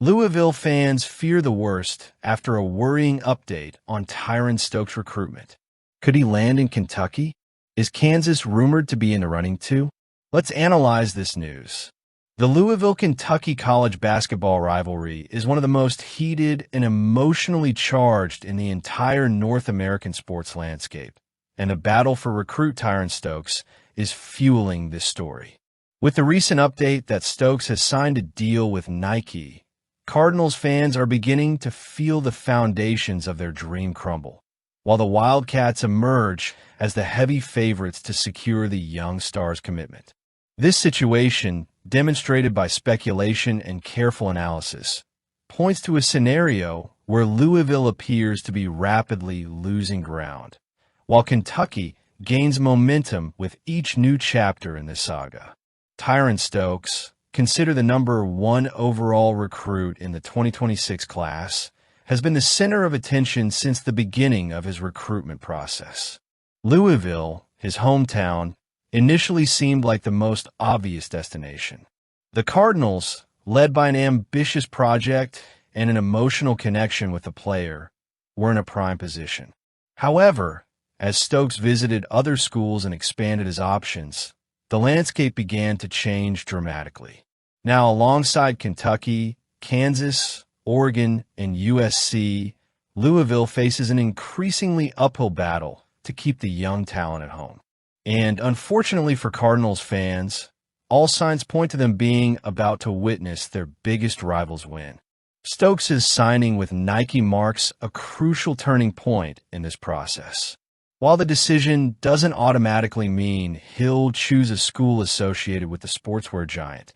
Louisville fans fear the worst after a worrying update on Tyran Stokes' recruitment. Could he land in Kentucky? Is Kansas rumored to be in the running too? Let's analyze this news. The Louisville-Kentucky college basketball rivalry is one of the most heated and emotionally charged in the entire North American sports landscape, and the battle for recruit Tyron Stokes is fueling this story. With the recent update that Stokes has signed a deal with Nike, Cardinals fans are beginning to feel the foundations of their dream crumble, while the Wildcats emerge as the heavy favorites to secure the young star's commitment. This situation, demonstrated by speculation and careful analysis, points to a scenario where Louisville appears to be rapidly losing ground, while Kentucky gains momentum with each new chapter in this saga. Tyron Stokes, considered the #1 overall recruit in the 2026 class, has been the center of attention since the beginning of his recruitment process. Louisville, his hometown, initially seemed like the most obvious destination. The Cardinals, led by an ambitious project and an emotional connection with the player, were in a prime position. However, as Stokes visited other schools and expanded his options, the landscape began to change dramatically. Now, alongside Kentucky, Kansas, Oregon, and USC, Louisville faces an increasingly uphill battle to keep the young talent at home. And unfortunately for Cardinals fans, all signs point to them being about to witness their biggest rivals win. Stokes' signing with Nike marks a crucial turning point in this process. While the decision doesn't automatically mean he'll choose a school associated with the sportswear giant,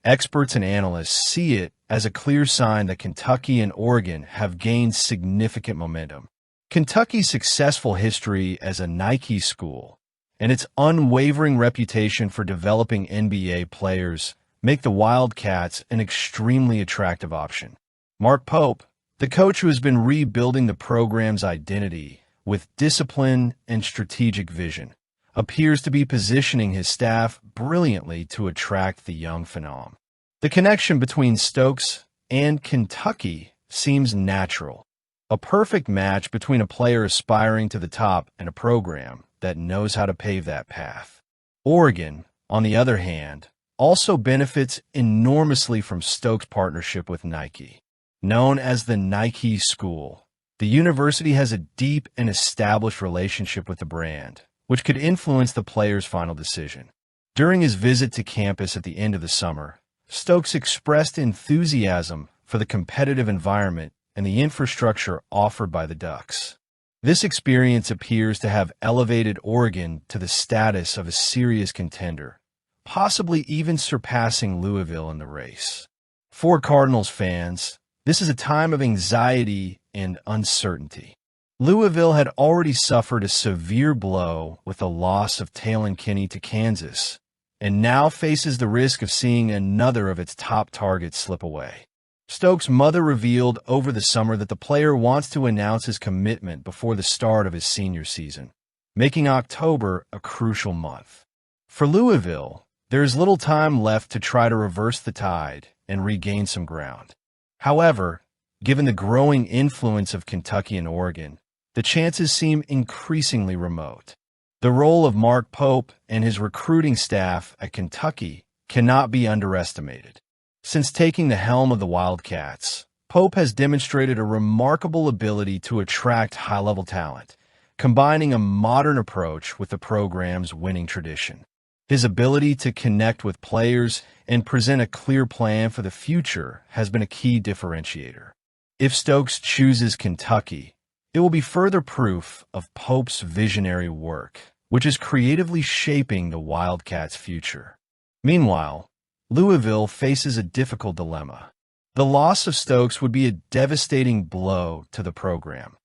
experts and analysts see it as a clear sign that Kentucky and Oregon have gained significant momentum. Kentucky's successful history as a Nike school and its unwavering reputation for developing NBA players make the Wildcats an extremely attractive option. Mark Pope, the coach who has been rebuilding the program's identity with discipline and strategic vision, appears to be positioning his staff brilliantly to attract the young phenom. The connection between Stokes and Kentucky seems natural, a perfect match between a player aspiring to the top and a program that knows how to pave that path. Oregon, on the other hand, also benefits enormously from Stokes' partnership with Nike. Known as the Nike School, the university has a deep and established relationship with the brand, which could influence the player's final decision. During his visit to campus at the end of the summer, Stokes expressed enthusiasm for the competitive environment and the infrastructure offered by the Ducks. This experience appears to have elevated Oregon to the status of a serious contender, possibly even surpassing Louisville in the race. For Cardinals fans, this is a time of anxiety and uncertainty. Louisville had already suffered a severe blow with the loss of Talon Kinney to Kansas, and now faces the risk of seeing another of its top targets slip away. Stokes' mother revealed over the summer that the player wants to announce his commitment before the start of his senior season, making October a crucial month. For Louisville, there is little time left to try to reverse the tide and regain some ground. However, given the growing influence of Kentucky and Oregon, the chances seem increasingly remote. The role of Mark Pope and his recruiting staff at Kentucky cannot be underestimated. Since taking the helm of the Wildcats, Pope has demonstrated a remarkable ability to attract high-level talent, combining a modern approach with the program's winning tradition. His ability to connect with players and present a clear plan for the future has been a key differentiator. If Stokes chooses Kentucky, it will be further proof of Pope's visionary work, which is creatively shaping the Wildcats' future. Meanwhile, Louisville faces a difficult dilemma. The loss of Stokes would be a devastating blow to the program,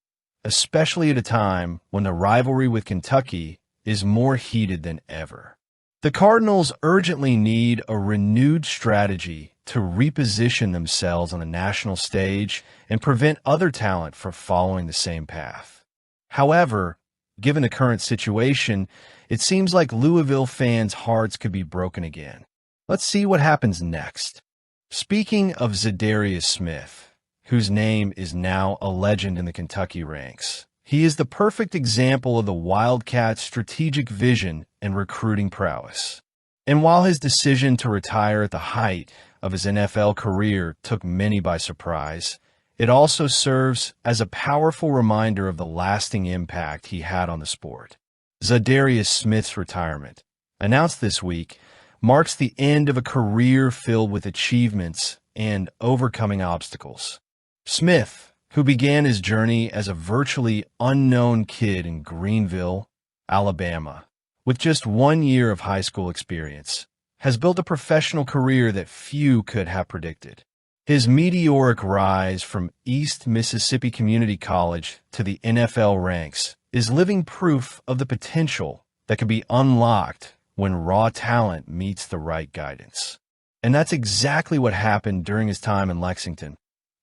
especially at a time when the rivalry with Kentucky is more heated than ever. The Cardinals urgently need a renewed strategy to reposition themselves on the national stage and prevent other talent from following the same path. However, given the current situation, it seems like Louisville fans' hearts could be broken again. Let's see what happens next. Speaking of Zadarius Smith, whose name is now a legend in the Kentucky ranks, he is the perfect example of the Wildcats' strategic vision and recruiting prowess. And while his decision to retire at the height of his NFL career took many by surprise, it also serves as a powerful reminder of the lasting impact he had on the sport. Zadarius Smith's retirement, announced this week, marks the end of a career filled with achievements and overcoming obstacles. Smith, who began his journey as a virtually unknown kid in Greenville, Alabama, with just 1 year of high school experience, has built a professional career that few could have predicted. His meteoric rise from East Mississippi Community College to the NFL ranks is living proof of the potential that can be unlocked when raw talent meets the right guidance. And that's exactly what happened during his time in Lexington.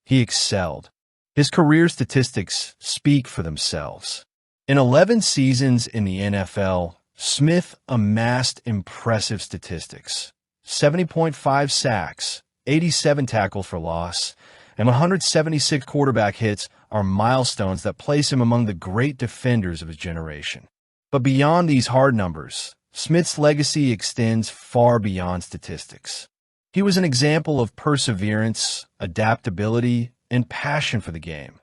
He excelled. His career statistics speak for themselves. In 11 seasons in the NFL, Smith amassed impressive statistics: 70.5 sacks, 87 tackles for loss, and 176 quarterback hits are milestones that place him among the great defenders of his generation. But beyond these hard numbers, Smith's legacy extends far beyond statistics. He was an example of perseverance, adaptability, and passion for the game,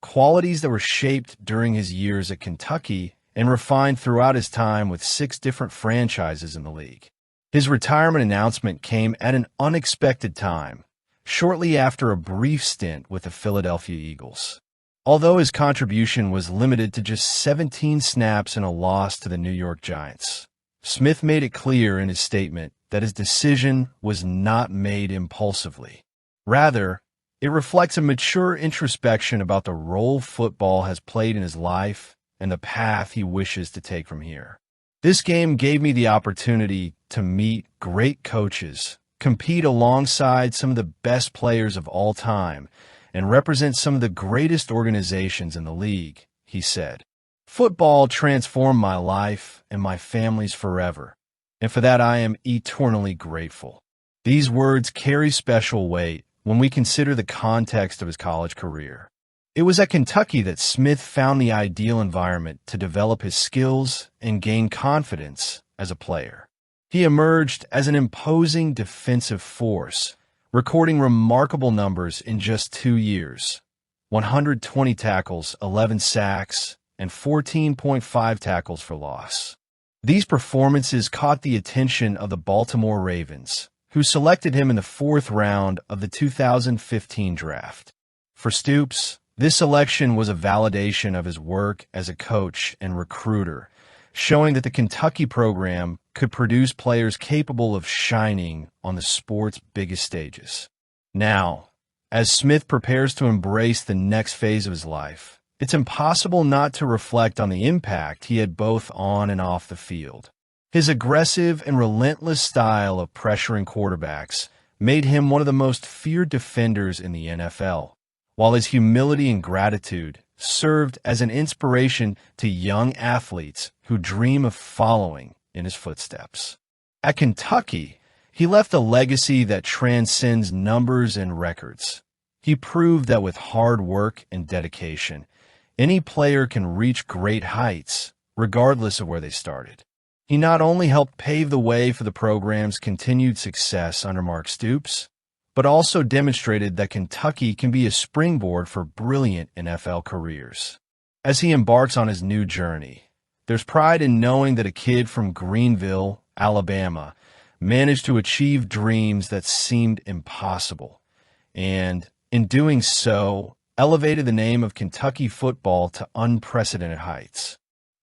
qualities that were shaped during his years at Kentucky and refined throughout his time with 6 different franchises in the league. His retirement announcement came at an unexpected time, shortly after a brief stint with the Philadelphia Eagles. Although his contribution was limited to just 17 snaps in a loss to the New York Giants, Smith made it clear in his statement that his decision was not made impulsively. Rather, it reflects a mature introspection about the role football has played in his life and the path he wishes to take from here. This game gave me the opportunity to meet great coaches, compete alongside some of the best players of all time, and represent some of the greatest organizations in the league, he said. Football transformed my life and my family's forever, and for that I am eternally grateful. These words carry special weight when we consider the context of his college career. It was at Kentucky that Smith found the ideal environment to develop his skills and gain confidence as a player. He emerged as an imposing defensive force, recording remarkable numbers in just 2 years: 120 tackles, 11 sacks, and 14.5 tackles for loss. These performances caught the attention of the Baltimore Ravens, who selected him in the 4th round of the 2015 draft. For Stokes, this selection was a validation of his work as a coach and recruiter, showing that the Kentucky program could produce players capable of shining on the sport's biggest stages. Now, as Smith prepares to embrace the next phase of his life, it's impossible not to reflect on the impact he had both on and off the field. His aggressive and relentless style of pressuring quarterbacks made him one of the most feared defenders in the NFL, while his humility and gratitude served as an inspiration to young athletes who dream of following in his footsteps. At Kentucky, he left a legacy that transcends numbers and records. He proved that with hard work and dedication, any player can reach great heights, regardless of where they started. He not only helped pave the way for the program's continued success under Mark Stoops, but also demonstrated that Kentucky can be a springboard for brilliant NFL careers. As he embarks on his new journey, there's pride in knowing that a kid from Greenville, Alabama, managed to achieve dreams that seemed impossible, and, in doing so, elevated the name of Kentucky football to unprecedented heights.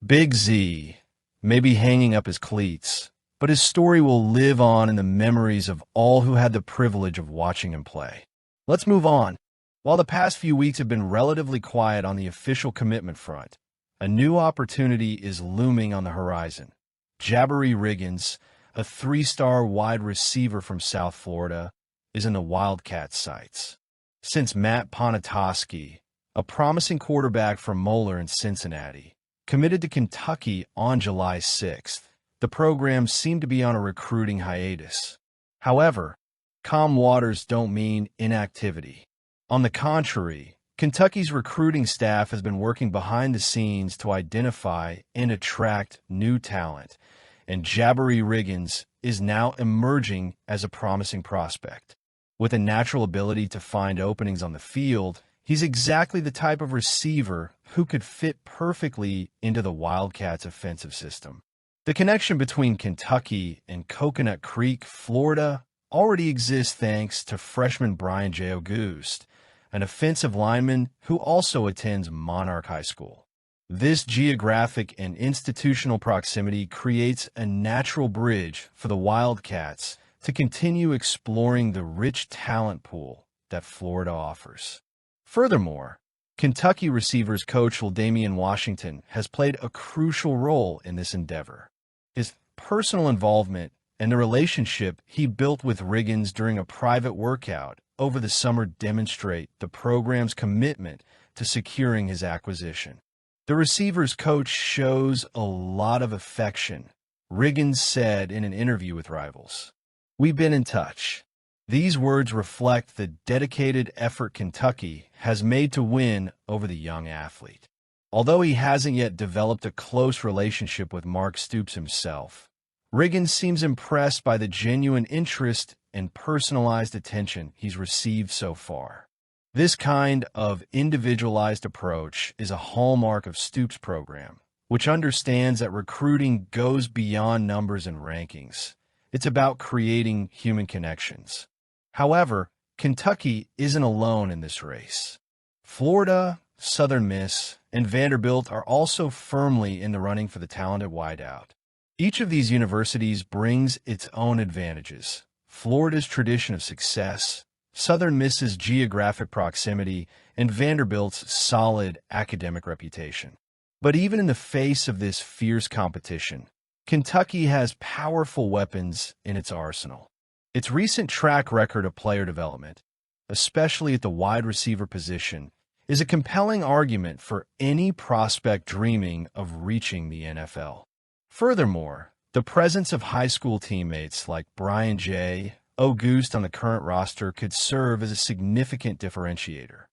Big Z may be hanging up his cleats, but his story will live on in the memories of all who had the privilege of watching him play. Let's move on. While the past few weeks have been relatively quiet on the official commitment front, a new opportunity is looming on the horizon. Jabari Riggins, a 3-star wide receiver from South Florida, is in the Wildcats' sights. Since Matt Ponatoski, a promising quarterback from Moeller in Cincinnati, committed to Kentucky on July 6th, the program seemed to be on a recruiting hiatus. However, calm waters don't mean inactivity. On the contrary, Kentucky's recruiting staff has been working behind the scenes to identify and attract new talent, and Jabari Riggins is now emerging as a promising prospect. With a natural ability to find openings on the field, he's exactly the type of receiver who could fit perfectly into the Wildcats' offensive system. The connection between Kentucky and Coconut Creek, Florida, already exists thanks to freshman Brian J. Auguste, an offensive lineman who also attends Monarch High School. This geographic and institutional proximity creates a natural bridge for the Wildcats to continue exploring the rich talent pool that Florida offers. Furthermore, Kentucky receivers coach Damian Washington has played a crucial role in this endeavor. His personal involvement and the relationship he built with Riggins during a private workout over the summer demonstrate the program's commitment to securing his acquisition. The receivers coach shows a lot of affection, Riggins said in an interview with Rivals. "We've been in touch." These words reflect the dedicated effort Kentucky has made to win over the young athlete. Although he hasn't yet developed a close relationship with Mark Stoops himself, Riggins seems impressed by the genuine interest and personalized attention he's received so far. This kind of individualized approach is a hallmark of Stoops' program, which understands that recruiting goes beyond numbers and rankings. It's about creating human connections. However, Kentucky isn't alone in this race. Florida, Southern Miss, and Vanderbilt are also firmly in the running for the talented wideout. Each of these universities brings its own advantages: Florida's tradition of success, Southern Miss's geographic proximity, and Vanderbilt's solid academic reputation. But even in the face of this fierce competition, Kentucky has powerful weapons in its arsenal. Its recent track record of player development, especially at the wide receiver position, is a compelling argument for any prospect dreaming of reaching the NFL. Furthermore, the presence of high school teammates like Brian J. Auguste on the current roster could serve as a significant differentiator.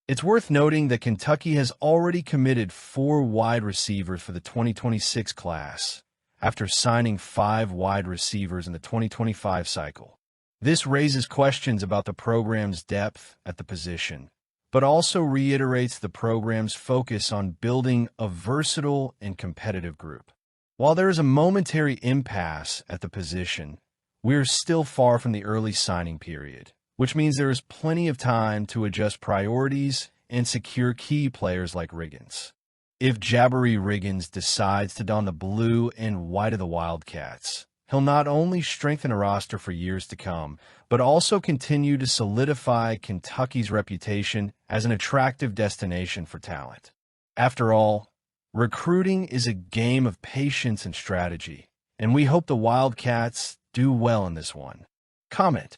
It's worth noting that Kentucky has already committed 4 wide receivers for the 2026 class, after signing 5 wide receivers in the 2025 cycle. This raises questions about the program's depth at the position, but also reiterates the program's focus on building a versatile and competitive group. While there is a momentary impasse at the position, we're still far from the early signing period, which means there is plenty of time to adjust priorities and secure key players like Riggins. If Jabari Riggins decides to don the blue and white of the Wildcats, he'll not only strengthen a roster for years to come, but also continue to solidify Kentucky's reputation as an attractive destination for talent. After all, recruiting is a game of patience and strategy, and we hope the Wildcats do well in this one. Comment.